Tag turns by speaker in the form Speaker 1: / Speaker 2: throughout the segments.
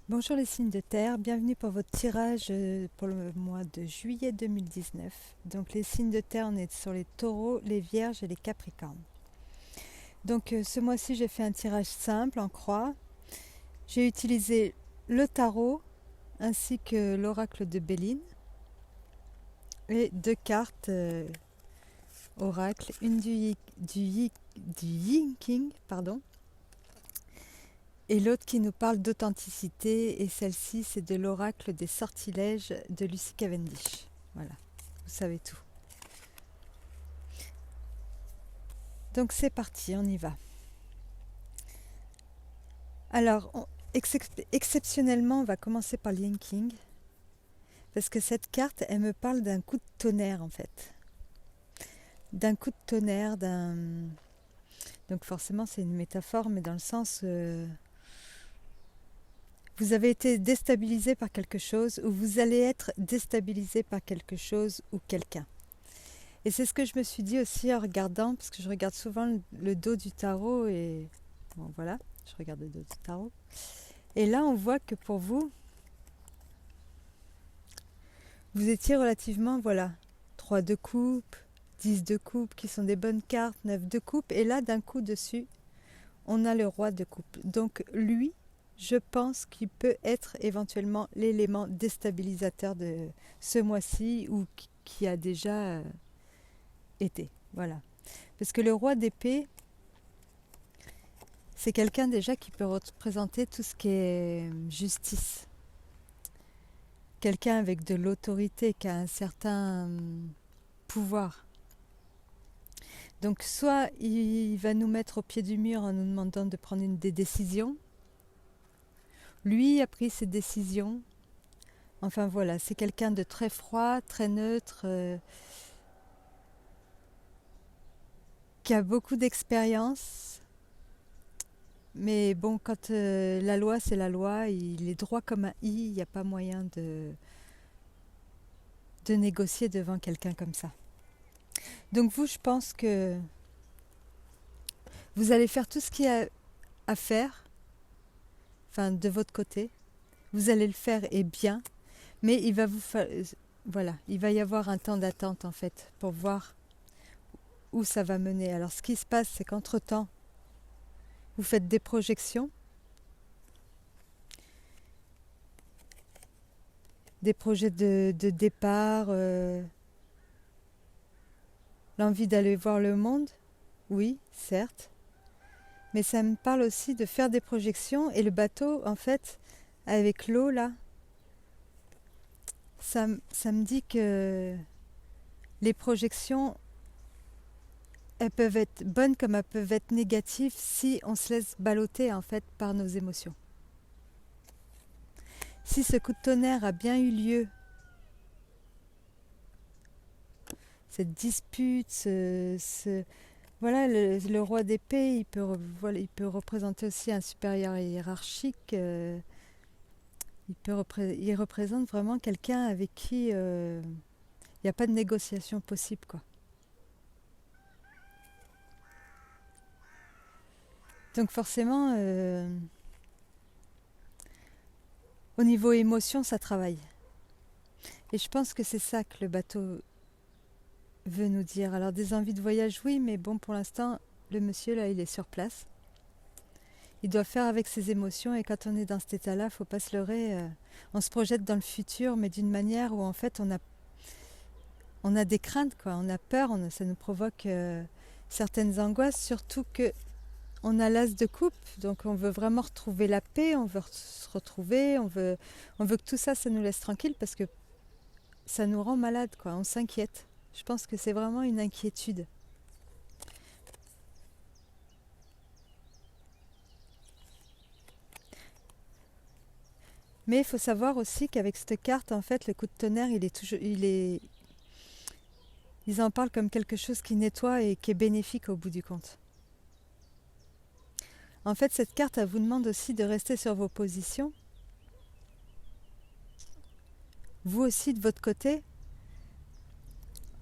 Speaker 1: Bonjour les signes de terre, bienvenue pour votre tirage pour le mois de juillet 2019. Donc les signes de terre, on est sur les taureaux, les vierges et les capricornes. Donc ce mois-ci, j'ai fait un tirage simple en croix. J'ai utilisé le tarot ainsi que l'oracle de Béline et deux cartes oracle, une du Yin King, pardon, et l'autre qui nous parle d'authenticité, et celle-ci, c'est de l'oracle des sortilèges de Lucy Cavendish. Voilà, vous savez tout. Donc c'est parti, on y va. Alors, exceptionnellement, on va commencer par le Yin King, parce que cette carte, elle me parle d'un coup de tonnerre, en fait. D'un coup de tonnerre, d'un... Donc forcément, c'est une métaphore, mais dans le sens... vous avez été déstabilisé par quelque chose, ou vous allez être déstabilisé par quelque chose ou quelqu'un. Et c'est ce que je me suis dit aussi en regardant, parce que je regarde souvent le dos du tarot, et bon voilà, je regarde le dos du tarot. Et là, on voit que pour vous, vous étiez relativement, voilà, 3 de coupe, 10 de coupe, qui sont des bonnes cartes, 9 de coupe, et là, d'un coup dessus, on a le roi de coupe. Donc lui, je pense qu'il peut être éventuellement l'élément déstabilisateur de ce mois-ci, ou qui a déjà été, voilà. Parce que le roi d'épée, c'est quelqu'un déjà qui peut représenter tout ce qui est justice. Quelqu'un avec de l'autorité, qui a un certain pouvoir. Donc soit il va nous mettre au pied du mur en nous demandant de prendre des décisions. Lui a pris ses décisions. Enfin voilà, c'est quelqu'un de très froid, très neutre, qui a beaucoup d'expérience. Mais bon, quand la loi, c'est la loi, il est droit comme un i, il n'y a pas moyen de négocier devant quelqu'un comme ça. Donc vous, je pense que vous allez faire tout ce qu'il y a à faire, enfin de votre côté. Vous allez le faire et bien, mais il va voilà, il va y avoir un temps d'attente en fait pour voir où ça va mener. Alors ce qui se passe, c'est qu'entre-temps, vous faites des projections, des projets de départ, l'envie d'aller voir le monde, oui, certes, mais ça me parle aussi de faire des projections, et le bateau, en fait, avec l'eau là, ça me dit que les projections, elles peuvent être bonnes comme elles peuvent être négatives si on se laisse balloter en fait par nos émotions. Si ce coup de tonnerre a bien eu lieu, cette dispute, voilà, le roi d'épée, voilà, il peut représenter aussi un supérieur hiérarchique. Il représente vraiment quelqu'un avec qui il n'y a pas de négociation possible, quoi. Donc forcément, au niveau émotion, ça travaille. Et je pense que c'est ça que le bateau veut nous dire. Alors des envies de voyage, oui, mais bon, pour l'instant, le monsieur, là, il est sur place. Il doit faire avec ses émotions, et quand on est dans cet état-là, il ne faut pas se leurrer. On se projette dans le futur, mais d'une manière où en fait on a des craintes, quoi. On a peur, ça nous provoque certaines angoisses, surtout que on a l'as de coupe, donc on veut vraiment retrouver la paix, on veut se retrouver, on veut que tout ça, ça nous laisse tranquille, parce que ça nous rend malade, quoi. On s'inquiète. Je pense que c'est vraiment une inquiétude. Mais il faut savoir aussi qu'avec cette carte, en fait, le coup de tonnerre, ils en parlent comme quelque chose qui nettoie et qui est bénéfique au bout du compte. En fait, cette carte, elle vous demande aussi de rester sur vos positions. Vous aussi, de votre côté,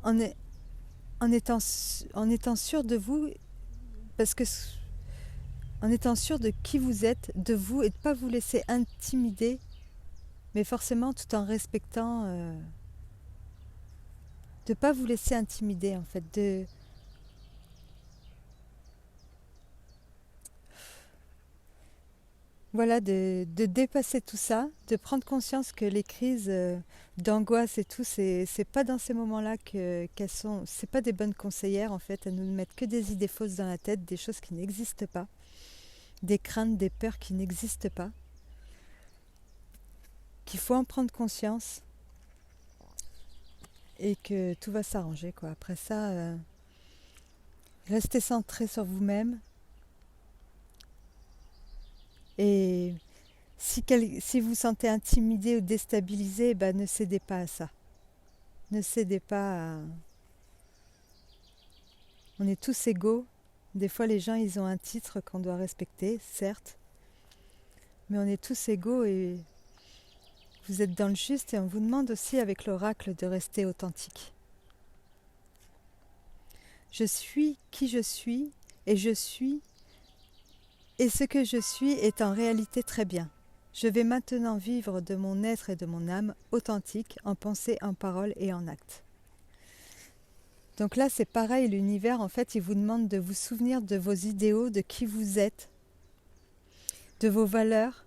Speaker 1: en, est- en étant sûr de vous, parce que en étant sûr de qui vous êtes, de vous, et de ne pas vous laisser intimider, mais forcément tout en respectant, de ne pas vous laisser intimider en fait, voilà, de dépasser tout ça, de prendre conscience que les crises d'angoisse et tout, c'est pas dans ces moments-là qu'elles sont, c'est pas des bonnes conseillères en fait, elles nous mettent que des idées fausses dans la tête, des choses qui n'existent pas, des craintes, des peurs qui n'existent pas, qu'il faut en prendre conscience et que tout va s'arranger quoi. Après ça, restez centré sur vous-même et si vous vous sentez intimidé ou déstabilisé, ben ne cédez pas à ça. Ne cédez pas à... On est tous égaux. Des fois, les gens, ils ont un titre qu'on doit respecter, certes. Mais on est tous égaux et vous êtes dans le juste et on vous demande aussi avec l'oracle de rester authentique. Je suis qui je suis et ce que je suis est en réalité très bien. Je vais maintenant vivre de mon être et de mon âme authentique en pensée, en parole et en acte. Donc là, c'est pareil, l'univers, en fait, il vous demande de vous souvenir de vos idéaux, de qui vous êtes, de vos valeurs.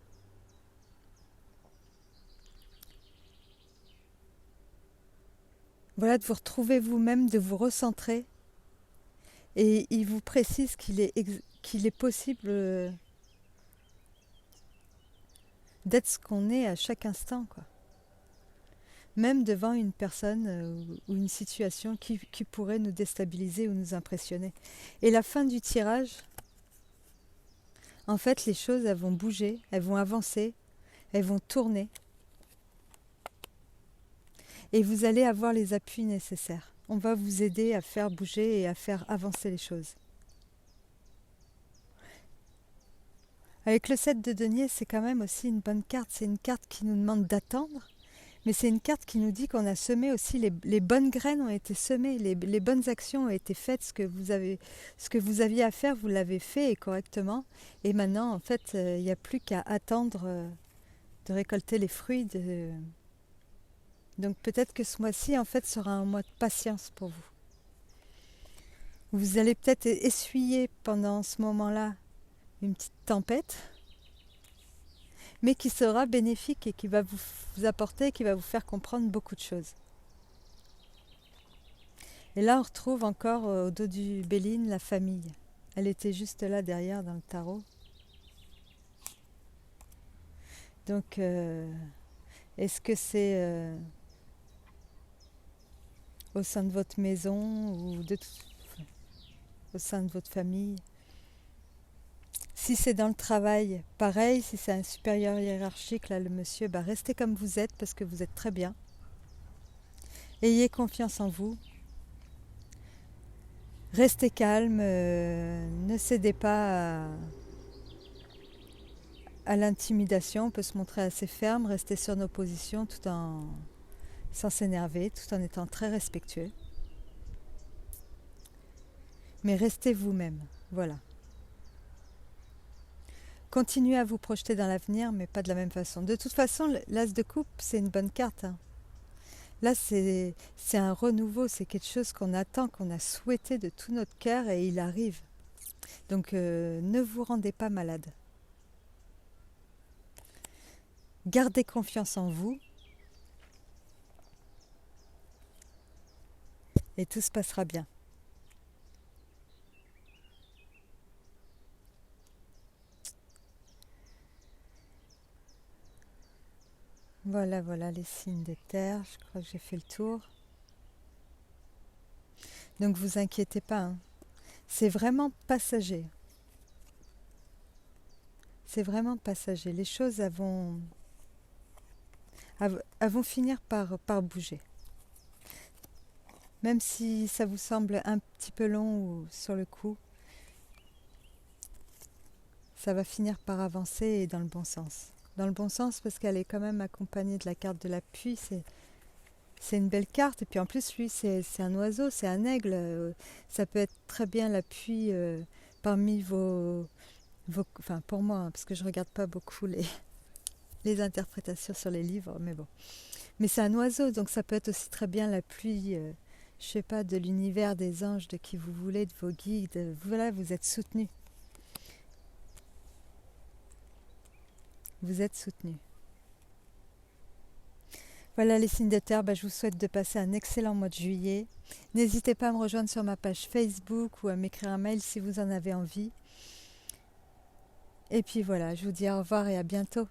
Speaker 1: Voilà, de vous retrouver vous-même, de vous recentrer. Et il vous précise qu'il est possible d'être ce qu'on est à chaque instant, quoi. Même devant une personne ou une situation qui pourrait nous déstabiliser ou nous impressionner. Et la fin du tirage, en fait, les choses, elles vont bouger, elles vont avancer, elles vont tourner. Et vous allez avoir les appuis nécessaires. On va vous aider à faire bouger et à faire avancer les choses. Avec le 7 de denier, c'est quand même aussi une bonne carte. C'est une carte qui nous demande d'attendre, mais c'est une carte qui nous dit qu'on a semé aussi, les bonnes graines ont été semées, les bonnes actions ont été faites, ce que vous aviez à faire, vous l'avez fait et correctement. Et maintenant, en fait, il n'y a plus qu'à attendre de récolter les fruits. Donc peut-être que ce mois-ci, en fait, sera un mois de patience pour vous. Vous allez peut-être essuyer pendant ce moment-là une petite tempête, mais qui sera bénéfique et qui va vous apporter, qui va vous faire comprendre beaucoup de choses. Et là, on retrouve encore au dos du Béline la famille. Elle était juste là derrière dans le tarot. Donc, est-ce que c'est au sein de votre maison ou au sein de votre famille? Si c'est dans le travail, pareil, si c'est un supérieur hiérarchique, là, le monsieur, bah, restez comme vous êtes parce que vous êtes très bien. Ayez confiance en vous. Restez calme, ne cédez pas à l'intimidation. On peut se montrer assez ferme, rester sur nos positions sans s'énerver, tout en étant très respectueux. Mais restez vous-même, voilà. Continuez à vous projeter dans l'avenir, mais pas de la même façon. De toute façon, l'as de coupe, c'est une bonne carte. Hein. Là, c'est un renouveau, c'est quelque chose qu'on attend, qu'on a souhaité de tout notre cœur et il arrive. Donc, ne vous rendez pas malade. Gardez confiance en vous et tout se passera bien. Voilà, voilà les signes de terre. Je crois que j'ai fait le tour. Donc vous inquiétez pas. Hein. C'est vraiment passager. C'est vraiment passager. Les choses elles vont finir par bouger. Même si ça vous semble un petit peu long ou sur le coup, ça va finir par avancer et dans le bon sens. Dans le bon sens parce qu'elle est quand même accompagnée de la carte de l'appui. C'est une belle carte. Et puis en plus, lui, c'est un oiseau, c'est un aigle. Ça peut être très bien l'appui parmi vos Enfin, pour moi, hein, parce que je regarde pas beaucoup les interprétations sur les livres, mais bon. Mais c'est un oiseau, donc ça peut être aussi très bien la pluie, je sais pas, de l'univers, des anges, de qui vous voulez, de vos guides. Voilà, vous êtes soutenu. Vous êtes soutenu. Voilà les signes de terre, je vous souhaite de passer un excellent mois de juillet. N'hésitez pas à me rejoindre sur ma page Facebook ou à m'écrire un mail si vous en avez envie. Et puis voilà, je vous dis au revoir et à bientôt.